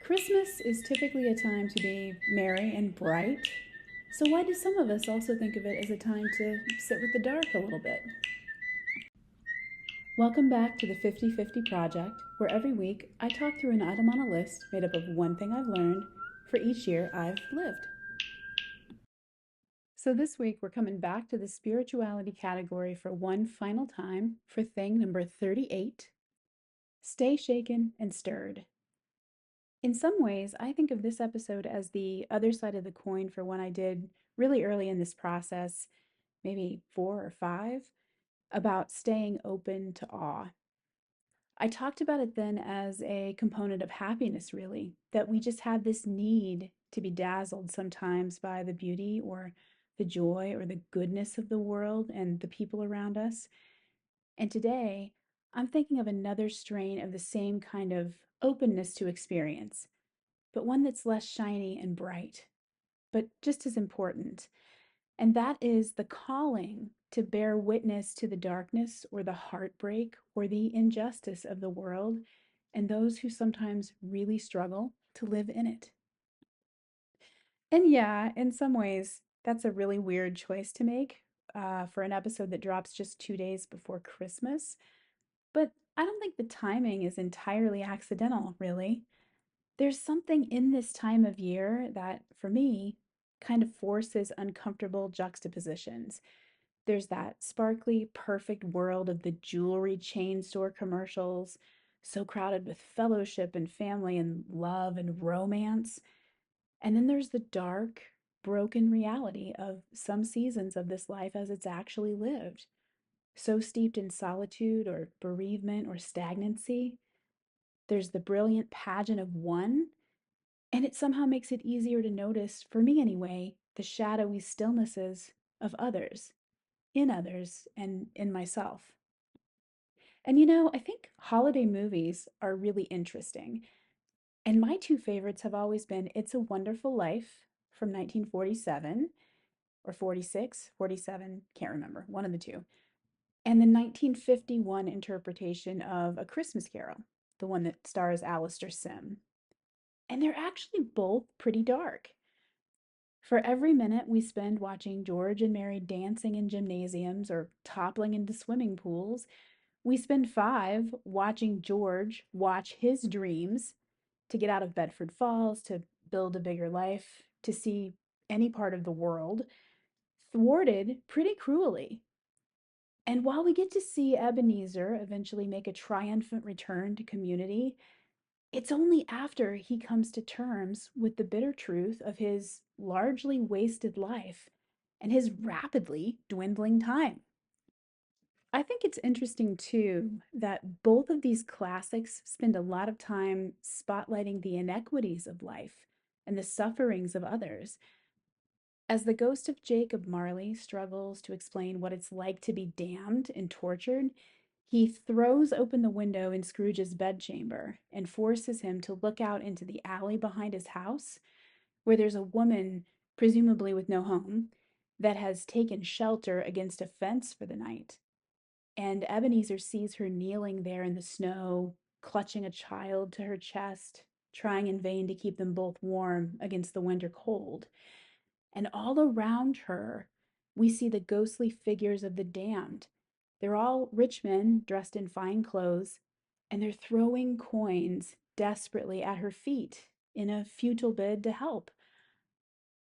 Christmas is typically a time to be merry and bright, so why do some of us also think of it as a time to sit with the dark a little bit? Welcome back to the 50/50 Project, where every week I talk through an item on a list made up of one thing I've learned for each year I've lived. So this week we're coming back to the spirituality category for one final time for thing number 38, stay shaken and stirred. In some ways, I think of this episode as the other side of the coin for one I did really early in this process, maybe 4 or 5, about staying open to awe. I talked about it then as a component of happiness, really, that we just have this need to be dazzled sometimes by the beauty or the joy or the goodness of the world and the people around us. And today, I'm thinking of another strain of the same kind of openness to experience, but one that's less shiny and bright, but just as important. And that is the calling to bear witness to the darkness or the heartbreak or the injustice of the world and those who sometimes really struggle to live in it. And yeah, in some ways, that's a really weird choice to make for an episode that drops just 2 days before Christmas. But I don't think the timing is entirely accidental, really. There's something in this time of year that, for me, kind of forces uncomfortable juxtapositions. There's that sparkly, perfect world of the jewelry chain store commercials, so crowded with fellowship and family and love and romance. And then there's the dark, broken reality of some seasons of this life as it's actually lived, so steeped in solitude or bereavement or stagnancy. There's the brilliant pageant of one, and it somehow makes it easier to notice, for me anyway, the shadowy stillnesses of others, in others, and in myself. And I think holiday movies are really interesting. And my two favorites have always been It's a Wonderful Life from 1947 or 46, 47, can't remember, one of the two. And the 1951 interpretation of A Christmas Carol, the one that stars Alistair Sim. And they're actually both pretty dark. For every minute we spend watching George and Mary dancing in gymnasiums or toppling into swimming pools, we spend 5 watching George watch his dreams to get out of Bedford Falls, to build a bigger life, to see any part of the world, thwarted pretty cruelly. And while we get to see Ebenezer eventually make a triumphant return to community, it's only after he comes to terms with the bitter truth of his largely wasted life and his rapidly dwindling time. I think it's interesting too that both of these classics spend a lot of time spotlighting the inequities of life and the sufferings of others. As the ghost of Jacob Marley struggles to explain what it's like to be damned and tortured, he throws open the window in Scrooge's bedchamber and forces him to look out into the alley behind his house, where there's a woman, presumably with no home, that has taken shelter against a fence for the night. And Ebenezer sees her kneeling there in the snow, clutching a child to her chest, trying in vain to keep them both warm against the winter cold. And all around her, we see the ghostly figures of the damned. They're all rich men dressed in fine clothes, and they're throwing coins desperately at her feet in a futile bid to help.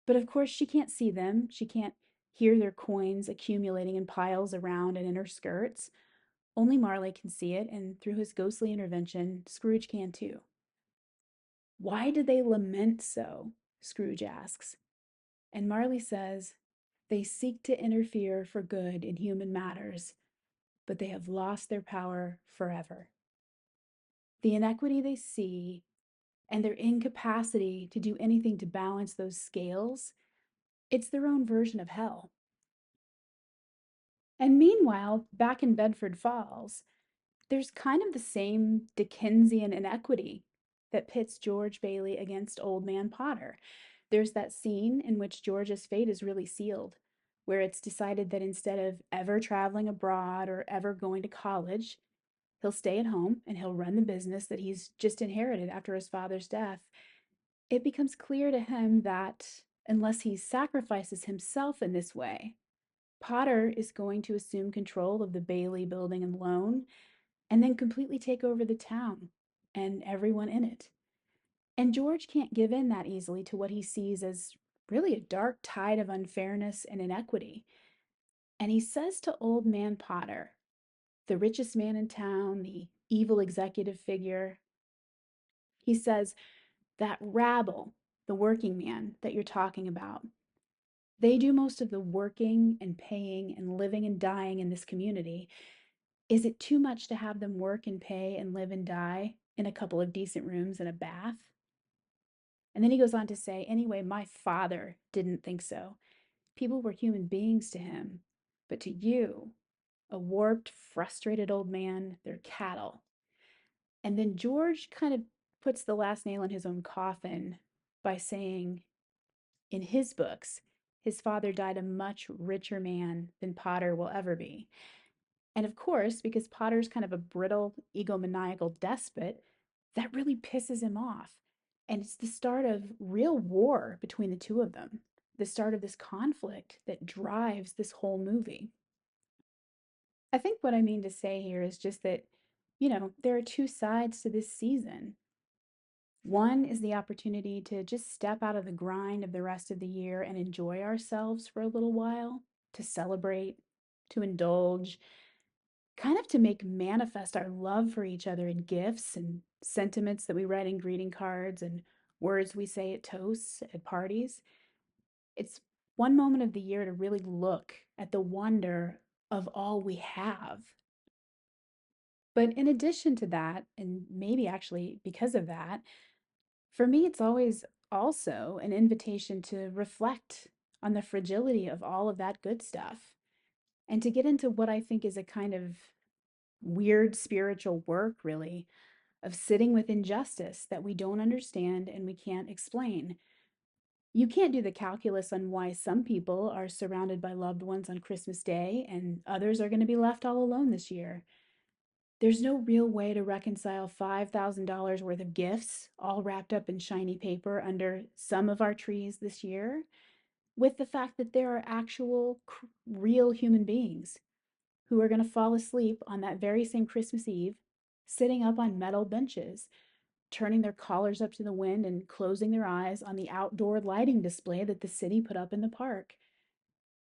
But of course, she can't see them. She can't hear their coins accumulating in piles around and in her skirts. Only Marley can see it, and through his ghostly intervention, Scrooge can too. Why do they lament so? Scrooge asks. And Marley says, they seek to interfere for good in human matters, but they have lost their power forever. The inequity they see and their incapacity to do anything to balance those scales, it's their own version of hell. And meanwhile, back in Bedford Falls, there's kind of the same Dickensian inequity that pits George Bailey against Old Man Potter. There's that scene in which George's fate is really sealed, where it's decided that instead of ever traveling abroad or ever going to college, He'll stay at home and he'll run the business that he's just inherited after his father's death. It becomes clear to him that unless he sacrifices himself in this way, Potter is going to assume control of the Bailey building and loan and then completely take over the town and everyone in it. And George can't give in that easily to what he sees as really a dark tide of unfairness and inequity. And he says to Old Man Potter, the richest man in town, the evil executive figure, he says, that rabble, the working man that you're talking about, they do most of the working and paying and living and dying in this community. Is it too much to have them work and pay and live and die in a couple of decent rooms and a bath? And then he goes on to say, anyway, my father didn't think so. People were human beings to him. But to you, a warped, frustrated old man, they're cattle. And then George kind of puts the last nail in his own coffin by saying, in his books, his father died a much richer man than Potter will ever be. And of course, because Potter's kind of a brittle, egomaniacal despot, that really pisses him off. And it's the start of real war between the two of them, the start of this conflict that drives this whole movie. I think what I mean to say here is just that, there are two sides to this season. One is the opportunity to just step out of the grind of the rest of the year and enjoy ourselves for a little while, to celebrate, to indulge, kind of to make manifest our love for each other in gifts and sentiments that we write in greeting cards and words we say at toasts, at parties. It's one moment of the year to really look at the wonder of all we have. But in addition to that, and maybe actually because of that, for me, it's always also an invitation to reflect on the fragility of all of that good stuff and to get into what I think is a kind of weird spiritual work, really, of sitting with injustice that we don't understand and we can't explain. You can't do the calculus on why some people are surrounded by loved ones on Christmas Day and others are going to be left all alone this year. There's no real way to reconcile $5,000 worth of gifts, all wrapped up in shiny paper under some of our trees this year, with the fact that there are actual, real human beings who are going to fall asleep on that very same Christmas Eve, sitting up on metal benches, turning their collars up to the wind and closing their eyes on the outdoor lighting display that the city put up in the park.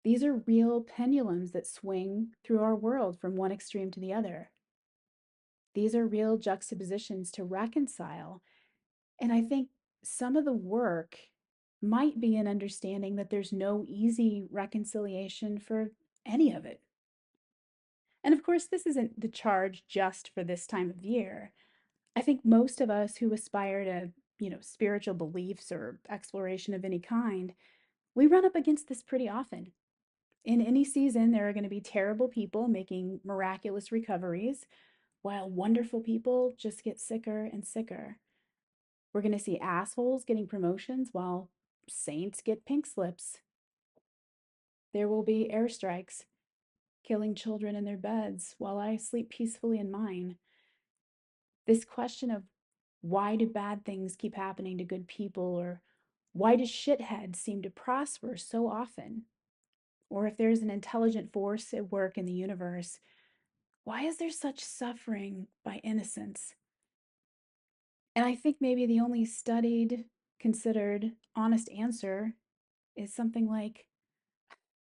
These are real pendulums that swing through our world from one extreme to the other. These are real juxtapositions to reconcile. And I think some of the work might be in understanding that there's no easy reconciliation for any of it. And of course, this isn't the charge just for this time of year. I think most of us who aspire to, spiritual beliefs or exploration of any kind, we run up against this pretty often. In any season, there are going to be terrible people making miraculous recoveries, while wonderful people just get sicker and sicker. We're going to see assholes getting promotions while saints get pink slips. There will be airstrikes, killing children in their beds while I sleep peacefully in mine. This question of why do bad things keep happening to good people, or why do shitheads seem to prosper so often? Or if there's an intelligent force at work in the universe, why is there such suffering by innocence? And I think maybe the only studied, considered, honest answer is something like,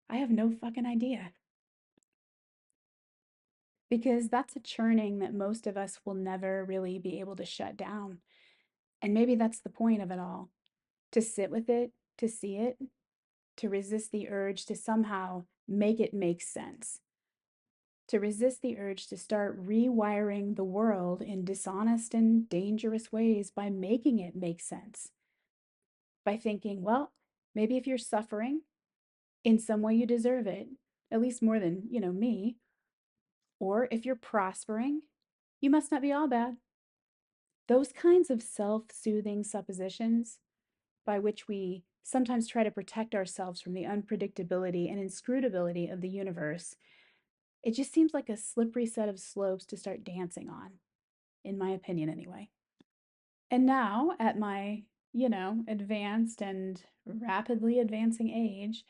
I have no fucking idea. Because that's a churning that most of us will never really be able to shut down. And maybe that's the point of it all, to sit with it, to see it, to resist the urge to somehow make it make sense, to resist the urge to start rewiring the world in dishonest and dangerous ways by making it make sense. By thinking, well, maybe if you're suffering, in some way you deserve it, at least more than, me. Or if you're prospering, you must not be all bad. Those kinds of self soothing suppositions by which we sometimes try to protect ourselves from the unpredictability and inscrutability of the universe, It just seems like a slippery set of slopes to start dancing on, in my opinion, anyway. And now, at my, advanced and rapidly advancing age,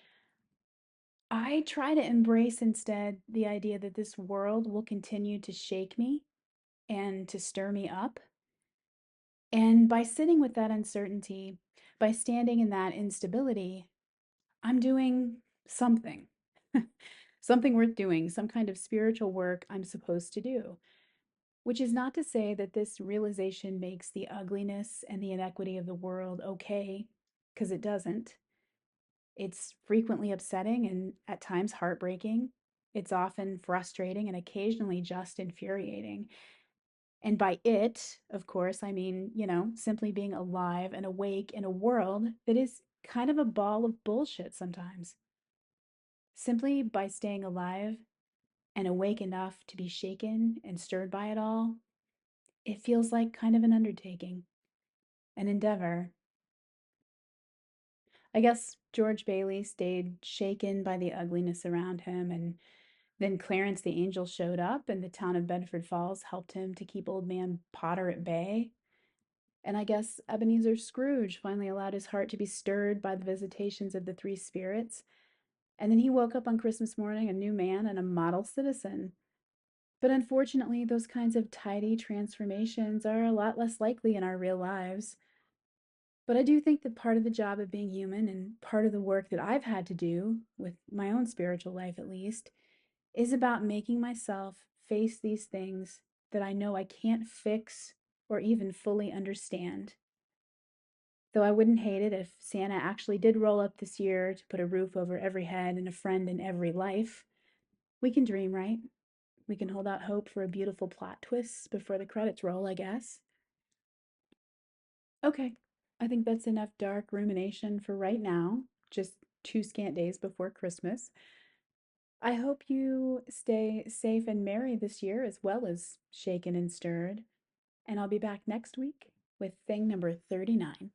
I try to embrace instead the idea that this world will continue to shake me and to stir me up. And by sitting with that uncertainty, by standing in that instability, I'm doing something, something worth doing, some kind of spiritual work I'm supposed to do. Which is not to say that this realization makes the ugliness and the inequity of the world okay, because it doesn't. It's frequently upsetting and at times heartbreaking. It's often frustrating and occasionally just infuriating. And by it, of course, I mean, simply being alive and awake in a world that is kind of a ball of bullshit sometimes. Simply by staying alive and awake enough to be shaken and stirred by it all, it feels like kind of an undertaking, an endeavor. I guess George Bailey stayed shaken by the ugliness around him, and then Clarence the Angel showed up, and the town of Bedford Falls helped him to keep Old Man Potter at bay. And I guess Ebenezer Scrooge finally allowed his heart to be stirred by the visitations of the three spirits. And then he woke up on Christmas morning a new man and a model citizen. But unfortunately, those kinds of tidy transformations are a lot less likely in our real lives. But I do think that part of the job of being human and part of the work that I've had to do, with my own spiritual life at least, is about making myself face these things that I know I can't fix or even fully understand. Though I wouldn't hate it if Santa actually did roll up this year to put a roof over every head and a friend in every life. We can dream, right? We can hold out hope for a beautiful plot twist before the credits roll, I guess. Okay, I think that's enough dark rumination for right now, just 2 scant days before Christmas. I hope you stay safe and merry this year as well as shaken and stirred. And I'll be back next week with thing number 39.